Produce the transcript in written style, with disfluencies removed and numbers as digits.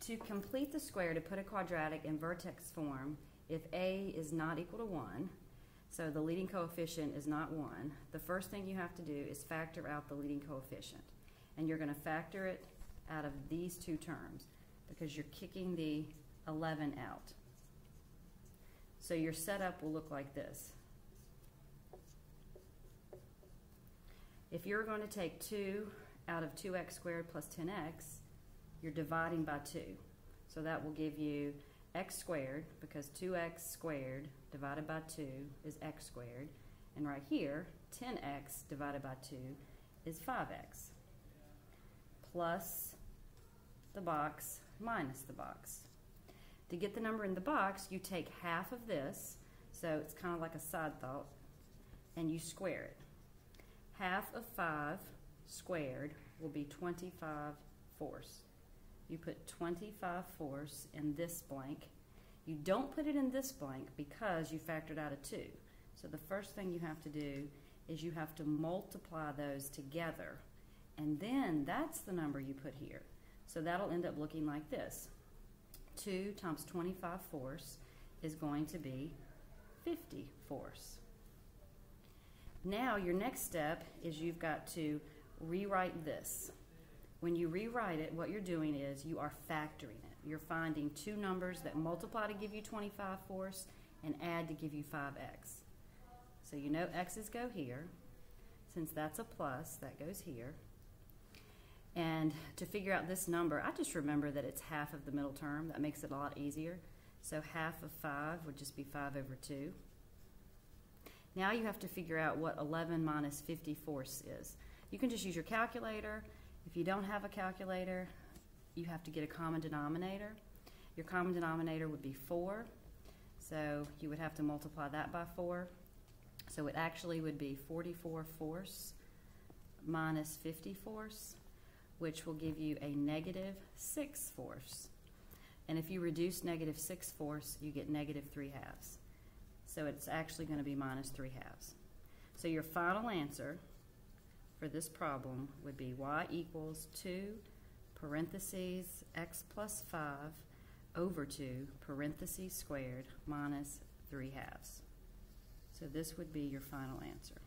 to complete the square, to put a quadratic in vertex form, if a is not equal to 1, so the leading coefficient is not 1, the first thing you have to do is factor out the leading coefficient. And you're going to factor it out of these two terms because you're kicking the 11 out. So your setup will look like this. If you're going to take 2 out of 2x squared plus 10x, you're dividing by 2. So that will give you x squared, because 2x squared divided by 2 is x squared. And right here, 10x divided by 2 is 5x. Plus the box minus the box. To get the number in the box, you take half of this, so it's kind of like a side thought, and you square it. Half of 5 squared will be 25 fourths. You put 25 fourths in this blank. You don't put it in this blank because you factored out a 2. So the first thing you have to do is you have to multiply those together, and then that's the number you put here. So that'll end up looking like this. 2 times 25 fourths is going to be 50 fourths. Now your next step is you've got to rewrite this. When you rewrite it, what you're doing is you are factoring it. You're finding two numbers that multiply to give you 25 fourths and add to give you 5x. So you know x's go here. Since that's a plus, that goes here. And to figure out this number, I just remember that it's half of the middle term. That makes it a lot easier. So half of 5 would just be 5 over 2. Now you have to figure out what 11 minus 50 fourths is. You can just use your calculator. If you don't have a calculator, you have to get a common denominator. Your common denominator would be 4. So you would have to multiply that by 4. So it actually would be 44 fourths minus 50 fourths, which will give you a negative 6 fourths. And if you reduce negative 6 fourths, you get negative 3 halves. So it's actually going to be minus 3 halves. So your final answer for this problem would be y equals 2 parentheses x plus 5 over 2 parentheses squared minus 3 halves. So this would be your final answer.